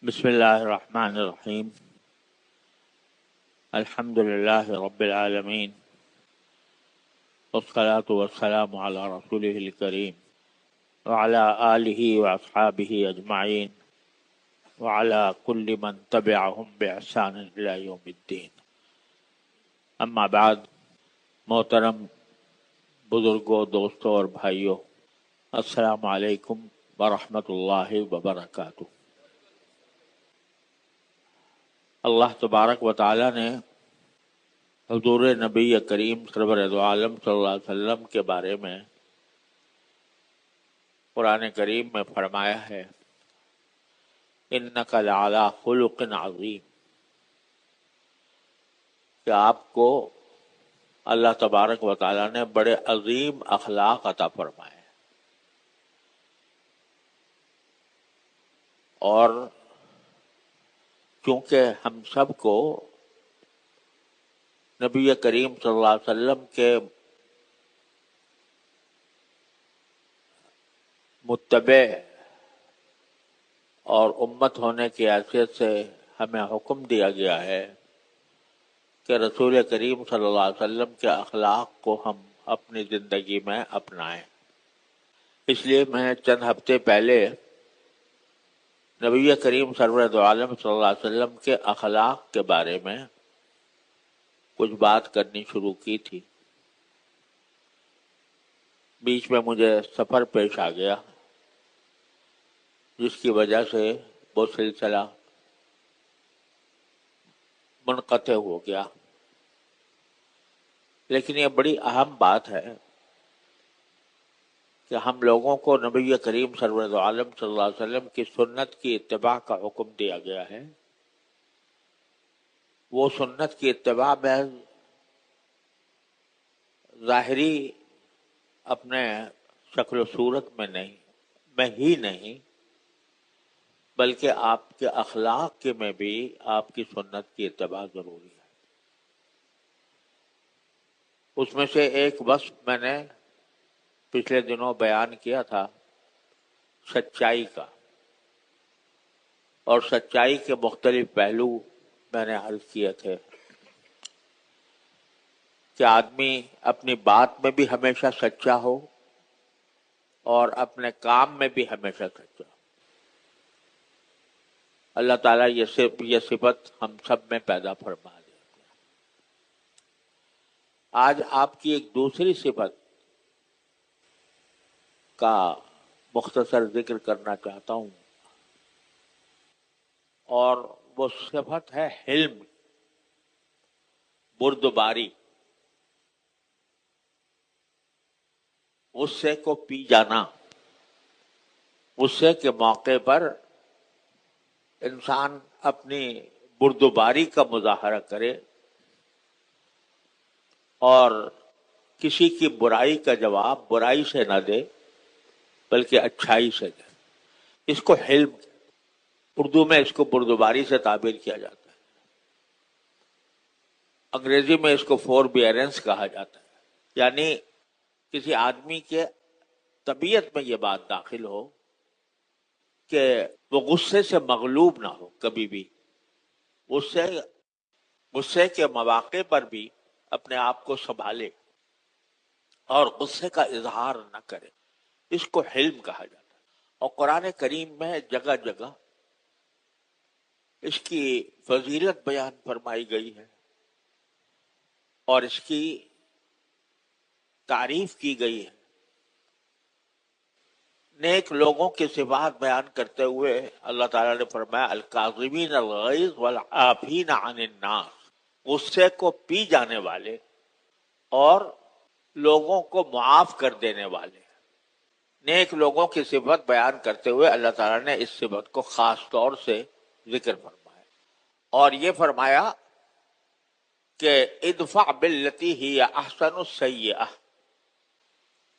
بسم اللہ الرحمن الرحیم الحمد للہ رب العالمین والصلاة والسلام علی رسولہ الکریم وعلی آلہ واصحابہ اجمعین وعلی کل من تبعہم بإحسان الی یوم الدین. اما بعد، محترم بزرگوں، دوستوں اور بھائیوں، السلام علیکم ورحمۃ اللہ وبرکاتہ. اللہ تبارک و تعالی نے حضور نبی کریم سرور دو عالم صلی اللہ علیہ وسلم کے بارے میں قرآن کریم میں فرمایا ہے، اِنَّکَ لَعَلَىٰ خُلُقٍ عَظِیمٍ، کہ آپ کو اللہ تبارک و تعالی نے بڑے عظیم اخلاق عطا فرمائے. اور چونکہ ہم سب کو نبی کریم صلی اللہ علیہ وسلم کے متبع اور امت ہونے کی حیثیت سے ہمیں حکم دیا گیا ہے کہ رسول کریم صلی اللہ علیہ وسلم کے اخلاق کو ہم اپنی زندگی میں اپنائیں. اس لیے میں چند ہفتے پہلے نبی کریم سرور دو عالم صلی اللہ علیہ وسلم کے اخلاق کے بارے میں کچھ بات کرنی شروع کی تھی. بیچ میں مجھے سفر پیش آ گیا، جس کی وجہ سے وہ سلسلہ منقطع ہو گیا. لیکن یہ بڑی اہم بات ہے کہ ہم لوگوں کو نبی کریم سرور دو عالم صلی اللہ علیہ وسلم کی سنت کی اتباع کا حکم دیا گیا ہے. وہ سنت کی اتباع محض ظاہری اپنے شکل و صورت میں ہی نہیں، بلکہ آپ کے اخلاق کے میں بھی آپ کی سنت کی اتباع ضروری ہے. اس میں سے ایک وصف میں نے پچھلے دنوں بیان کیا تھا، سچائی کا. اور سچائی کے مختلف پہلو میں نے عرض کیے تھے کہ آدمی اپنی بات میں بھی ہمیشہ سچا ہو اور اپنے کام میں بھی ہمیشہ سچا ہو. اللہ تعالیٰ یہ صفت ہم سب میں پیدا فرما دے. آج آپ کی ایک دوسری صفت کا مختصر ذکر کرنا چاہتا ہوں، اور وہ صفت ہے حلم، بردباری. غصے کو پی جانا، غصے کے موقع پر انسان اپنی بردباری کا مظاہرہ کرے اور کسی کی برائی کا جواب برائی سے نہ دے بلکہ اچھائی سے دے. اس کو حلم، اردو میں اس کو بردباری سے تعبیر کیا جاتا ہے. انگریزی میں اس کو فوربیئرنس کہا جاتا ہے. یعنی کسی آدمی کے طبیعت میں یہ بات داخل ہو کہ وہ غصے سے مغلوب نہ ہو کبھی بھی، غصے کے مواقع پر بھی اپنے آپ کو سنبھالے اور غصے کا اظہار نہ کرے. اس کو حلم کہا جاتا ہے. اور قرآن کریم میں جگہ جگہ اس کی فضیلت بیان فرمائی گئی ہے اور اس کی تعریف کی گئی ہے. نیک لوگوں کی صفات بیان کرتے ہوئے اللہ تعالیٰ نے فرمایا، الکاظمین الغیظ والعافین عن الناس، غصے کو پی جانے والے اور لوگوں کو معاف کر دینے والے. نیک لوگوں کی صفت بیان کرتے ہوئے اللہ تعالیٰ نے اس صفت کو خاص طور سے ذکر فرمایا اور یہ فرمایا کہ ادفع باللتی ہی احسن السیئہ،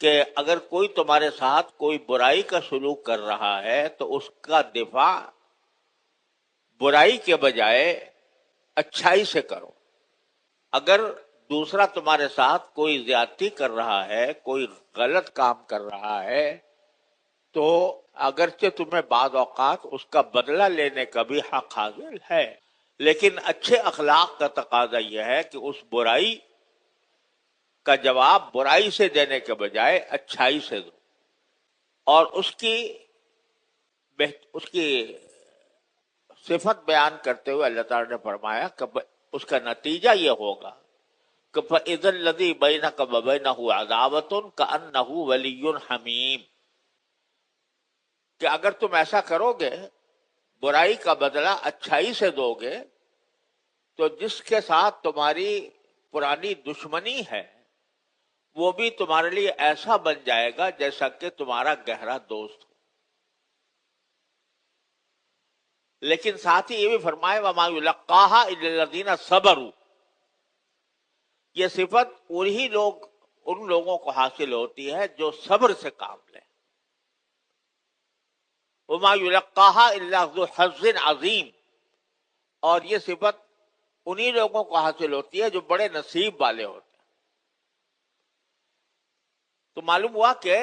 کہ اگر کوئی تمہارے ساتھ کوئی برائی کا سلوک کر رہا ہے تو اس کا دفاع برائی کے بجائے اچھائی سے کرو. اگر دوسرا تمہارے ساتھ کوئی زیادتی کر رہا ہے، کوئی غلط کام کر رہا ہے، تو اگرچہ تمہیں بعض اوقات اس کا بدلہ لینے کا بھی حق حاصل ہے، لیکن اچھے اخلاق کا تقاضا یہ ہے کہ اس برائی کا جواب برائی سے دینے کے بجائے اچھائی سے دو، اور اس کی صفت بیان کرتے ہوئے اللہ تعالی نے فرمایا کہ اس کا نتیجہ یہ ہوگا کہ فَإِذَا الَّذِي بَيْنَكَ وَبَيْنَهُ عَدَاوَةٌ كَأَنَّهُ وَلِيٌّ حَمِيمٌ، کہ اگر تم ایسا کرو گے، برائی کا بدلہ اچھائی سے دو گے، تو جس کے ساتھ تمہاری پرانی دشمنی ہے وہ بھی تمہارے لیے ایسا بن جائے گا جیسا کہ تمہارا گہرا دوست ہو۔ لیکن ساتھ ہی یہ بھی فرمائے وَمَا يُلَقَّاهَا إِلَّا الَّذِينَ صَبَرُوا، یہ صفت ان لوگوں کو حاصل ہوتی ہے جو صبر سے کام لیں۔ وَمَا يُلَقَّاهَا إِلَّا ذُو حَظٍّ عَظِيمٍ، اور یہ صفت انہی لوگوں کو حاصل ہوتی ہے جو بڑے نصیب والے ہوتے ہیں۔ تو معلوم ہوا کہ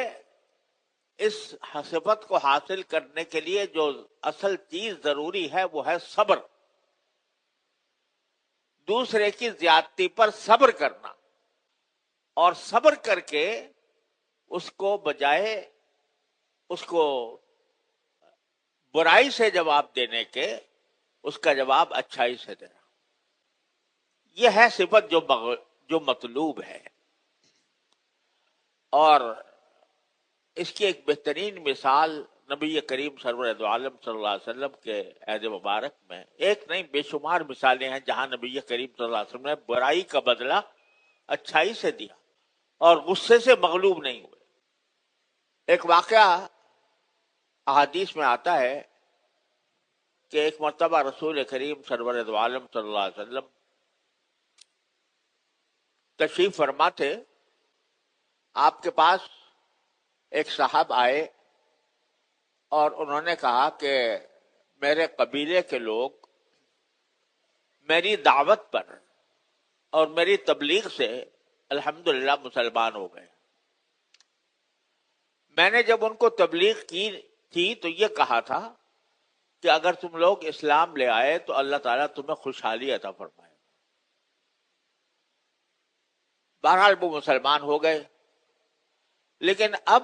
اس صفت کو حاصل کرنے کے لیے جو اصل چیز ضروری ہے وہ ہے صبر، دوسرے کی زیادتی پر صبر کرنا، اور صبر کر کے اس کو بجائے اس کو برائی سے جواب دینے کے اس کا جواب اچھائی سے دینا، یہ ہے صفت جو مطلوب ہے۔ اور اس کی ایک بہترین مثال نبی کریم سرور دو عالم صلی اللہ علیہ وسلم کے عہد مبارک میں ایک نہیں بے شمار مثالیں ہیں جہاں نبی کریم صلی اللہ علیہ وسلم نے برائی کا بدلہ اچھائی سے دیا اور غصے سے مغلوب نہیں ہوئے۔ ایک واقعہ احادیث میں آتا ہے کہ ایک مرتبہ رسول کریم سرور دو عالم صلی اللہ علیہ وسلم تشریف فرما تھے، آپ کے پاس ایک صاحب آئے اور انہوں نے کہا کہ میرے قبیلے کے لوگ میری دعوت پر اور میری تبلیغ سے الحمدللہ مسلمان ہو گئے۔ میں نے جب ان کو تبلیغ کی تھی تو یہ کہا تھا کہ اگر تم لوگ اسلام لے آئے تو اللہ تعالیٰ تمہیں خوشحالی عطا فرمائے۔ بہرحال وہ مسلمان ہو گئے، لیکن اب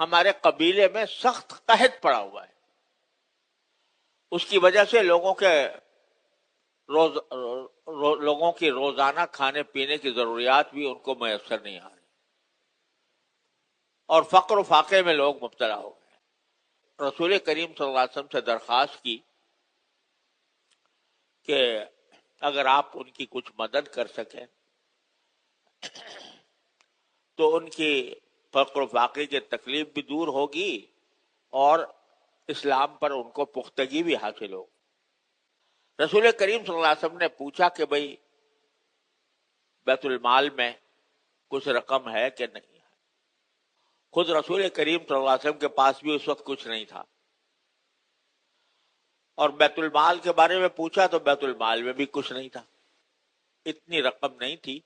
ہمارے قبیلے میں سخت قحط پڑا ہوا ہے، اس کی وجہ سے لوگوں کی روزانہ کھانے پینے کی ضروریات بھی ان کو میسر نہیں آ رہی، اور فقر و فاقے میں لوگ مبتلا ہو گئے۔ رسول کریم صلی اللہ علیہ وسلم سے درخواست کی کہ اگر آپ ان کی کچھ مدد کر سکیں تو ان کی فقر و فاقے کی تکلیف بھی دور ہوگی اور اسلام پر ان کو پختگی بھی حاصل ہوگی۔ رسول کریم صلی اللہ علیہ وسلم نے پوچھا کہ بھئی بیت المال میں کچھ رقم ہے کہ نہیں ہے؟ خود رسول کریم صلی اللہ علیہ وسلم کے پاس بھی اس وقت کچھ نہیں تھا، اور بیت المال کے بارے میں پوچھا تو بیت المال میں بھی کچھ نہیں تھا، اتنی رقم نہیں تھی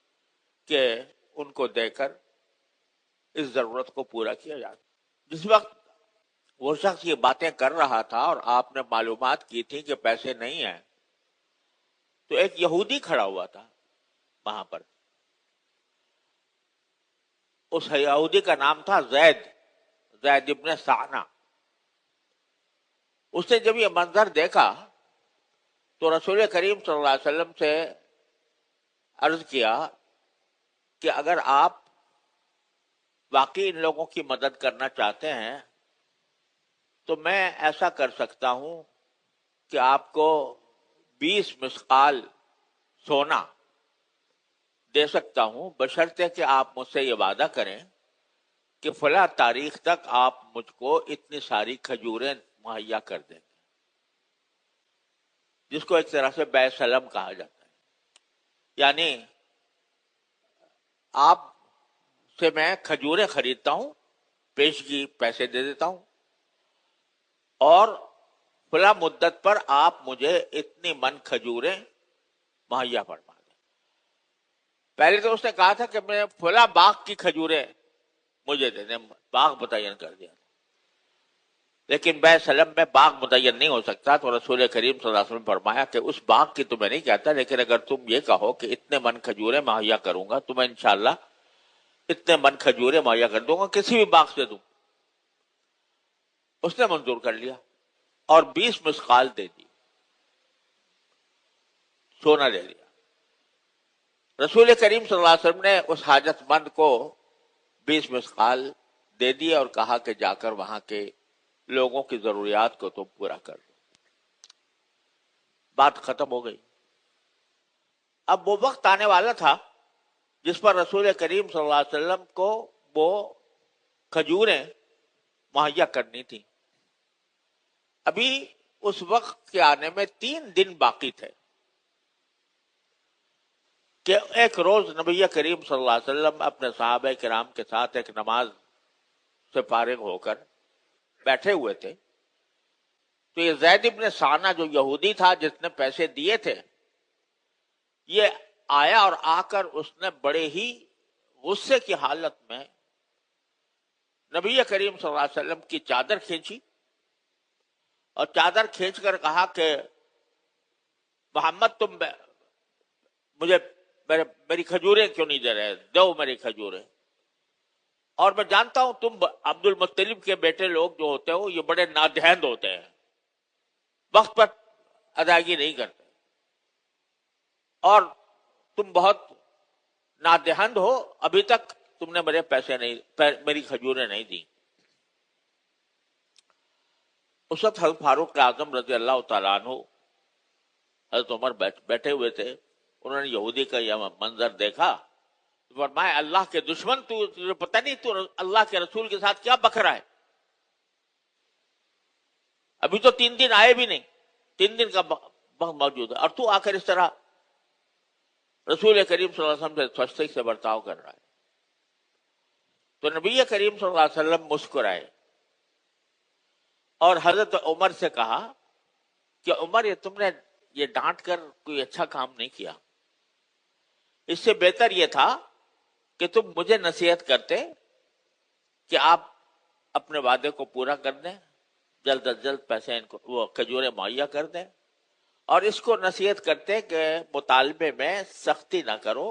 کہ ان کو دے کر اس ضرورت کو پورا کیا جاتا۔ جس وقت وہ شخص یہ باتیں کر رہا تھا اور آپ نے معلومات کی تھی کہ پیسے نہیں ہیں، تو ایک یہودی کھڑا ہوا تھا وہاں پر، اس یہودی کا نام تھا زید ابن سعنا۔ اس نے جب یہ منظر دیکھا تو رسول کریم صلی اللہ علیہ وسلم سے عرض کیا کہ اگر آپ واقعی ان لوگوں کی مدد کرنا چاہتے ہیں تو میں ایسا کر سکتا ہوں کہ آپ کو 20 مثقال سونا دے سکتا ہوں، بشرطے کہ آپ مجھ سے یہ وعدہ کریں کہ فلاں تاریخ تک آپ مجھ کو اتنی ساری کھجوریں مہیا کر دیں گے، جس کو ایک طرح سے بیع سلم کہا جاتا ہے، یعنی آپ سے میں کھجوریں خریدتا ہوں، پیشگی پیسے دے دیتا ہوں، اور فلاں مدت پر آپ مجھے اتنی من کھجوریں مہیا فرما دیں۔ پہلے تو اس نے کہا تھا کہ میں فلاں باغ کی کھجوریں مجھے دے دیں، باغ متعین کر دیا تھا۔ لیکن بے سلم میں باغ متعین نہیں ہو سکتا، تو رسول کریم صلی اللہ علیہ وسلم نے فرمایا کہ اس باغ کی تو میں نہیں کہتا، لیکن اگر تم یہ کہو کہ اتنے من کھجوریں مہیا کروں گا تو میں انشاءاللہ اتنے من کھجوریں مہیا کر دوں گا، کسی بھی باغ سے دوں۔ اس نے منظور کر لیا اور 20 مثقال دے دی، سونا دے دیا۔ رسول کریم صلی اللہ علیہ وسلم نے اس حاجت مند کو 20 مثقال دے دیے اور کہا کہ جا کر وہاں کے لوگوں کی ضروریات کو تم پورا کر دو۔ بات ختم ہو گئی۔ اب وہ وقت آنے والا تھا جس پر رسول کریم صلی اللہ علیہ وسلم کو وہ کھجوریں مہیا کرنی تھی۔ ابھی اس وقت کے آنے میں 3 دن باقی تھے کہ ایک روز نبی کریم صلی اللہ علیہ وسلم اپنے صحابہ کرام کے ساتھ ایک نماز سے فارغ ہو کر بیٹھے ہوئے تھے، تو یہ زید ابن ثانہ جو یہودی تھا جس نے پیسے دیے تھے، یہ آیا اور آ کر اس نے بڑے ہی غصے کی حالت میں نبی کریم صلی اللہ علیہ وسلم کی چادر کھینچی اور چادر کھینچ کر کہا کہ محمد تم مجھے میری کھجوریں کیوں نہیں دے رہے، دو میری کھجوریں۔ اور میں جانتا ہوں تم عبد المطلب کے بیٹے لوگ جو ہوتے ہو یہ بڑے نادہند ہوتے ہیں، وقت پر ادائیگی نہیں کرتے، اور تم بہت نادہند ہو، ابھی تک تم نے میرے پیسے نہیں، میری کھجوریں نہیں دی۔ اس وقت حضرت فاروق اعظم رضی اللہ تعالیٰ عنہ، حضرت عمر بیٹھے ہوئے تھے، انہوں نے یہودی کا یہ منظر دیکھا، فرمایا اللہ کے دشمن، تجھے پتہ نہیں تو اللہ کے رسول کے ساتھ کیا بک رہا ہے؟ ابھی تو 3 دن آئے بھی نہیں، 3 دن کا وقت موجود ہے، اور تو آ کر اس طرح رسول کریم صلی اللہ علیہ وسلم سے سستی سے برتاؤ کر رہا ہے۔ تو نبی کریم صلی اللہ علیہ وسلم مسکرائے اور حضرت عمر سے کہا کہ عمر، یہ تم نے یہ ڈانٹ کر کوئی اچھا کام نہیں کیا، اس سے بہتر یہ تھا کہ تم مجھے نصیحت کرتے کہ آپ اپنے وعدے کو پورا کر دیں، جلد از جلد پیسے ان کو وہ کھجوریں مہیا کر دیں، اور اس کو نصیحت کرتے کہ مطالبے میں سختی نہ کرو،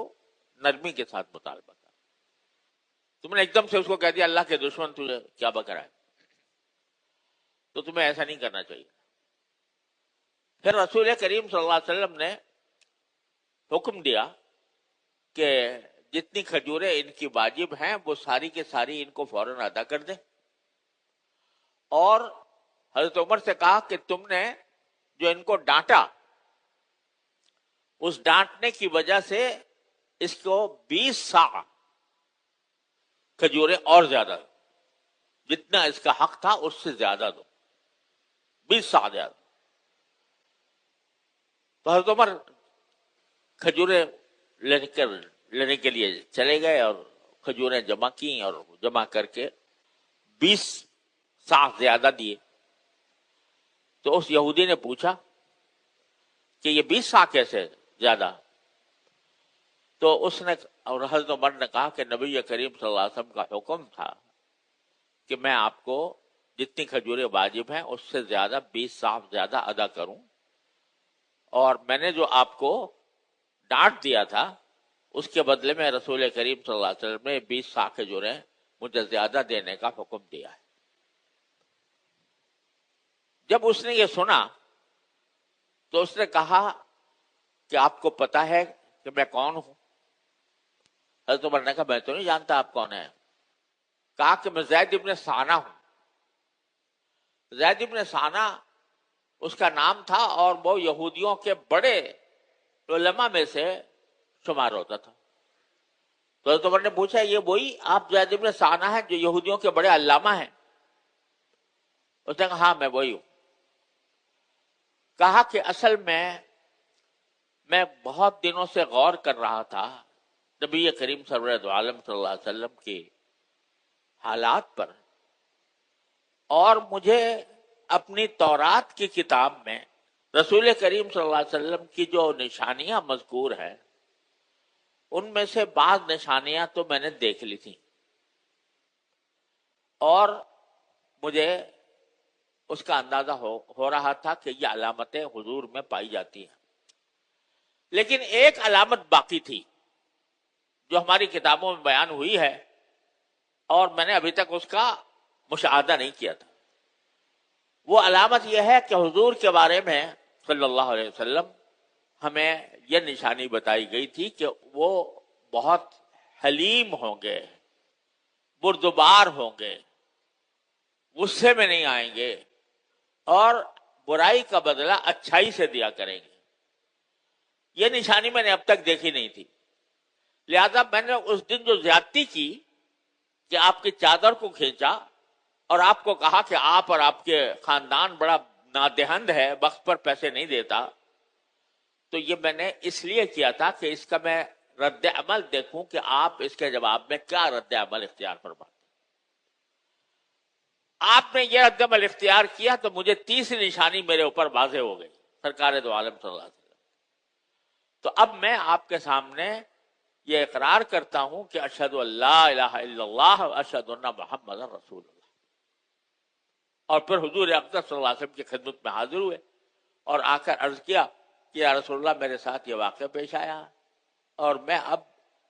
نرمی کے ساتھ مطالبہ کرو۔ تم نے ایک دم سے اس کو کہہ دیا اللہ کے دشمن تجھے کیا بک رہا ہے، تو تمہیں ایسا نہیں کرنا چاہیے۔ پھر رسول کریم صلی اللہ علیہ وسلم نے حکم دیا کہ جتنی کھجوریں ان کی واجب ہیں وہ ساری کے ساری ان کو فوراً ادا کر دیں، اور حضرت عمر سے کہا کہ تم نے جو ان کو ڈانٹا، اس ڈانٹنے کی وجہ سے اس کو 20 صاع کھجوریں اور زیادہ دو، جتنا اس کا حق تھا اس سے زیادہ دو، 20 صاع زیادہ۔ تو حضرت عمر کھجوریں لینے کے لیے چلے گئے اور کھجوریں جمع کی، اور جمع کر کے 20 صاع زیادہ دیے۔ تو اس یہودی نے پوچھا کہ یہ 20 صاع کیسے زیادہ؟ تو اس نے اور حضرت عمر نے کہا کہ نبی کریم صلی اللہ علیہ وسلم کا حکم تھا کہ میں آپ کو جتنی کھجوریں واجب ہیں اس سے زیادہ 20 صاع زیادہ ادا کروں، اور میں نے جو آپ کو ڈانٹ دیا تھا اس کے بدلے میں رسول کریم صلی اللہ علیہ وسلم نے 20 صاع کھجوریں مجھے زیادہ دینے کا حکم دیا ہے۔ جب اس نے یہ سنا تو اس نے کہا کہ آپ کو پتا ہے کہ میں کون ہوں؟ حضرت عمر نے کہا میں تو نہیں جانتا آپ کون ہیں۔ کہا کہ میں زید ابن ثانہ ہوں۔ زید ابن ثانہ اس کا نام تھا، اور وہ یہودیوں کے بڑے علماء میں سے شمار ہوتا تھا۔ تو حضرت عمر نے پوچھا یہ وہی آپ زید ابن ثانہ ہیں جو یہودیوں کے بڑے علامہ ہیں؟ اس نے کہا ہاں میں وہی ہوں۔ کہا کہ اصل میں بہت دنوں سے غور کر رہا تھا نبی کریم سرور عالم صلی اللہ علیہ وسلم کی حالات پر، اور مجھے اپنی تورات کی کتاب میں رسول کریم صلی اللہ علیہ وسلم کی جو نشانیاں مذکور ہیں ان میں سے بعض نشانیاں تو میں نے دیکھ لی تھیں، اور مجھے اس کا اندازہ ہو رہا تھا کہ یہ علامتیں حضور میں پائی جاتی ہیں. لیکن ایک علامت باقی تھی جو ہماری کتابوں میں بیان ہوئی ہے اور میں نے ابھی تک اس کا مشاہدہ نہیں کیا تھا. وہ علامت یہ ہے کہ حضور کے بارے میں صلی اللہ علیہ وسلم ہمیں یہ نشانی بتائی گئی تھی کہ وہ بہت حلیم ہوں گے، بردبار ہوں گے، غصے میں نہیں آئیں گے اور برائی کا بدلہ اچھائی سے دیا کریں گے. یہ نشانی میں نے اب تک دیکھی نہیں تھی. لہذا میں نے اس دن جو زیادتی کی کہ آپ کی چادر کو کھینچا اور آپ کو کہا کہ آپ اور آپ کے خاندان بڑا نادہند ہے، وقت پر پیسے نہیں دیتا، تو یہ میں نے اس لیے کیا تھا کہ اس کا میں رد عمل دیکھوں کہ آپ اس کے جواب میں کیا رد عمل اختیار فرماتے. آپ نے یہ رد عمل اختیار کیا تو مجھے تیسری نشانی میرے اوپر واضح ہو گئی، سرکار دو عالم صلی اللہ علیہ وسلم. تو اب میں آپ کے سامنے یہ اقرار کرتا ہوں کہ اشہد ان لا الہ الا اللہ اشہد ان محمد رسول اللہ. اور پھر حضور اقدس صلی اللہ علیہ وسلم کی خدمت میں حاضر ہوئے اور آ کر عرض کیا کہ یا رسول اللہ میرے ساتھ یہ واقعہ پیش آیا اور میں اب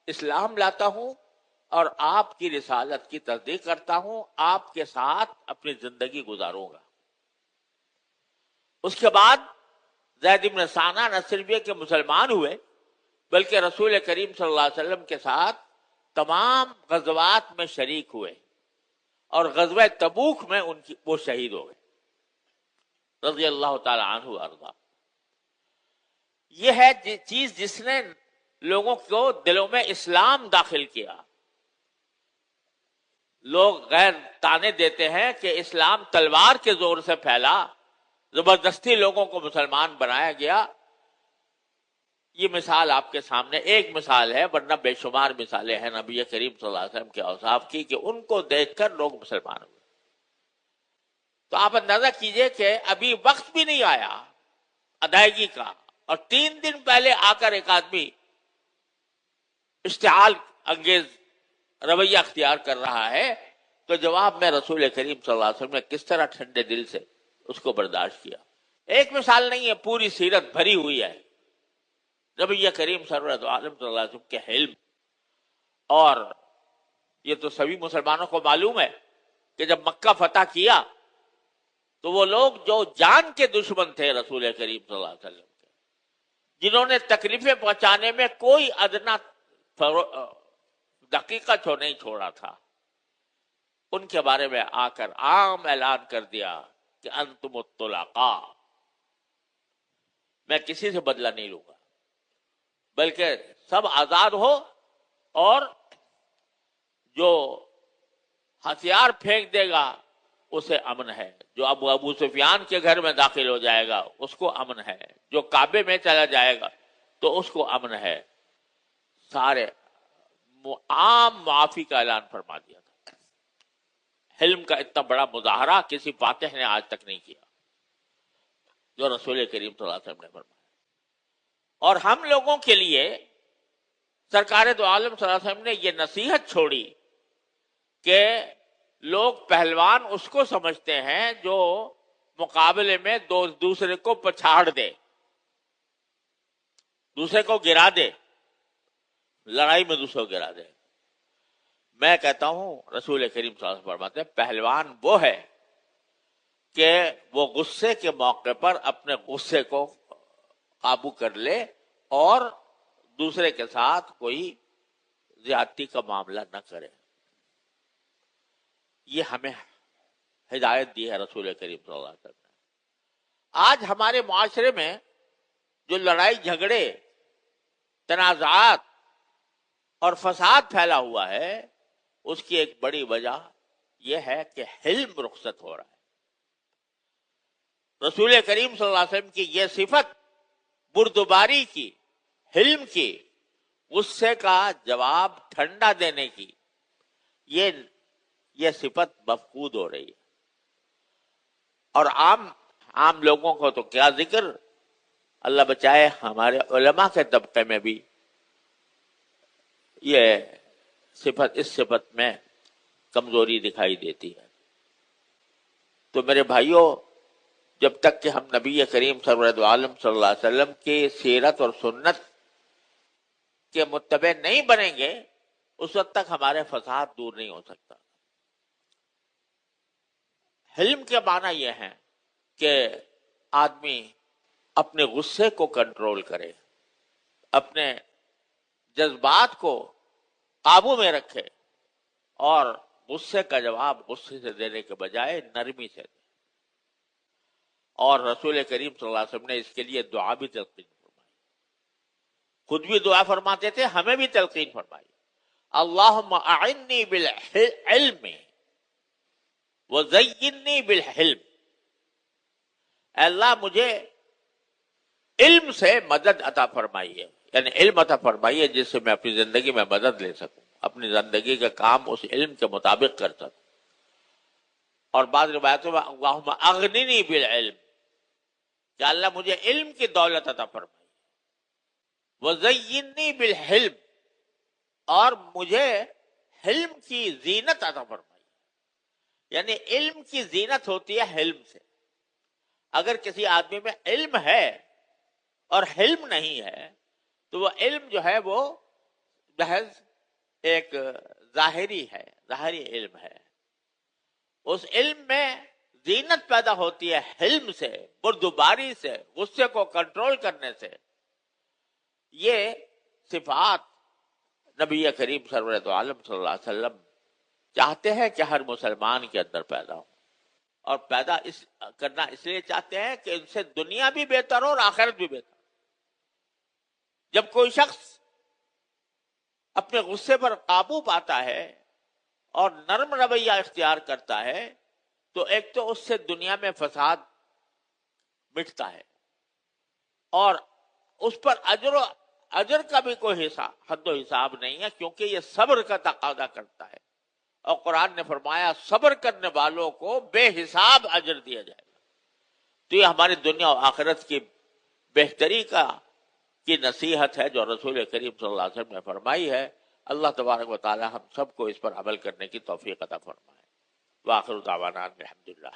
اسلام لاتا ہوں اور آپ کی رسالت کی تصدیق کرتا ہوں، آپ کے ساتھ اپنی زندگی گزاروں گا. اس کے بعد زید بن ثانہ نہ صرف یہ کہ مسلمان ہوئے بلکہ رسول کریم صلی اللہ علیہ وسلم کے ساتھ تمام غزوات میں شریک ہوئے اور غزوہ تبوک میں وہ شہید ہو گئے رضی اللہ تعالی عنہ وارضا. یہ ہے چیز جس نے لوگوں کو دلوں میں اسلام داخل کیا. لوگ غیر تانے دیتے ہیں کہ اسلام تلوار کے زور سے پھیلا، زبردستی لوگوں کو مسلمان بنایا گیا. یہ مثال آپ کے سامنے ایک مثال ہے، ورنہ بے شمار مثالیں ہیں نبی کریم صلی اللہ علیہ وسلم کے اوصاف کی کہ ان کو دیکھ کر لوگ مسلمان ہوئے. تو آپ اندازہ کیجئے کہ ابھی وقت بھی نہیں آیا ادائیگی کا اور 3 دن پہلے آ کر ایک آدمی اشتعال انگیز رویہ اختیار کر رہا ہے، تو جواب میں رسول کریم صلی اللہ علیہ وسلم نے کس طرح ٹھنڈے دل سے اس کو برداشت کیا. ایک مثال نہیں ہے، پوری سیرت بھری ہوئی ہے نبی کریم سرورت عالم صلی اللہ علیہ وسلم کے حلم. اور یہ تو سبھی مسلمانوں کو معلوم ہے کہ جب مکہ فتح کیا تو وہ لوگ جو جان کے دشمن تھے رسول کریم صلی اللہ علیہ وسلم کے، جنہوں نے تکلیفیں پہنچانے میں کوئی ادنا دقیقہ چھو نہیں چھوڑا تھا، ان کے بارے میں آ کر عام اعلان کر دیا کہ انتم الطلقاء، میں کسی سے بدلہ نہیں لوں گا بلکہ سب آزاد ہو، اور جو ہتھیار پھینک دے گا اسے امن ہے، جو ابو سفیان کے گھر میں داخل ہو جائے گا اس کو امن ہے، جو کعبے میں چلا جائے گا تو اس کو امن ہے. سارے عام معافی کا اعلان فرما دیا تھا. حلم کا اتنا بڑا مظاہرہ کسی فاتح نے آج تک نہیں کیا جو رسول کریم صلی اللہ علیہ وسلم نے فرمایا. اور ہم لوگوں کے لیے سرکار دو عالم صلی اللہ علیہ وسلم نے یہ نصیحت چھوڑی کہ لوگ پہلوان اس کو سمجھتے ہیں جو مقابلے میں دوسرے کو پچھاڑ دے، دوسرے کو گرا دے، لڑائی میں دوسرے کو گرا دے. میں کہتا ہوں رسول کریم صلی اللہ علیہ وسلم فرماتے ہیں پہلوان وہ ہے کہ وہ غصے کے موقع پر اپنے غصے کو قابو کر لے اور دوسرے کے ساتھ کوئی زیادتی کا معاملہ نہ کرے. یہ ہمیں ہدایت دی ہے رسول کریم صلی اللہ علیہ وسلم نے. آج ہمارے معاشرے میں جو لڑائی جھگڑے، تنازعات اور فساد پھیلا ہوا ہے، اس کی ایک بڑی وجہ یہ ہے کہ حلم رخصت ہو رہا ہے. رسول کریم صلی اللہ علیہ وسلم کی یہ صفت بردباری کی، حلم کی، غصے کا جواب ٹھنڈا دینے کی، یہ صفت مفقود ہو رہی ہے. اور عام لوگوں کو تو کیا ذکر، اللہ بچائے ہمارے علماء کے طبقے میں بھی یہ اس صفت میں کمزوری دکھائی دیتی ہے. تو میرے بھائیوں، جب تک کہ ہم نبی کریم سرورد عالم صلی اللہ علیہ وسلم کی سیرت اور سنت کے متبع نہیں بنیں گے اس وقت تک ہمارے فساد دور نہیں ہو سکتا. حلم کے معنی یہ ہے کہ آدمی اپنے غصے کو کنٹرول کرے، اپنے جذبات کو قابو میں رکھے اور غصے کا جواب غصے سے دینے کے بجائے نرمی سے دے. اور رسول کریم صلی اللہ علیہ وسلم نے اس کے لیے دعا بھی تلقین فرمائی، خود بھی دعا فرماتے تھے، ہمیں بھی تلقین فرمائی. اللہم اعنی بالعلم وزینی بالحلم، اے اللہ مجھے علم سے مدد عطا فرمائیے، یعنی علم عطا فرمائیے جس سے میں اپنی زندگی میں مدد لے سکوں، اپنی زندگی کا کام اس علم کے مطابق کر سکوں. اور بعض روایتوں میں اللہم اغننی بالعلم، کہ اللہ مجھے علم کی دولت عطا فرمائیے، وزینی بالحلم، اور مجھے حلم کی زینت عطا فرمائیے. یعنی علم کی زینت ہوتی ہے حلم سے. اگر کسی آدمی میں علم ہے اور حلم نہیں ہے تو وہ علم جو ہے وہ محض ایک ظاہری ہے، ظاہری علم ہے. اس علم میں زینت پیدا ہوتی ہے حلم سے، بردباری سے، غصے کو کنٹرول کرنے سے. یہ صفات نبی کریم سرورت عالم صلی اللہ علیہ وسلم چاہتے ہیں کہ ہر مسلمان کے اندر پیدا ہو، اور پیدا کرنا اس لیے چاہتے ہیں کہ ان سے دنیا بھی بہتر ہو اور آخرت بھی بہتر. جب کوئی شخص اپنے غصے پر قابو پاتا ہے اور نرم رویہ اختیار کرتا ہے تو ایک تو اس سے دنیا میں فساد مٹتا ہے، اور اس پر اجر کا بھی کوئی حد و حساب نہیں ہے، کیونکہ یہ صبر کا تقاضا کرتا ہے. اور قرآن نے فرمایا صبر کرنے والوں کو بے حساب اجر دیا جائے گا. تو یہ ہماری دنیا و آخرت کی بہتری کی نصیحت ہے جو رسول کریم صلی اللہ علیہ وسلم نے فرمائی ہے. اللہ تبارک و تعالی ہم سب کو اس پر عمل کرنے کی توفیق عطا فرمائے. وآخر دعوانا الحمدللہ.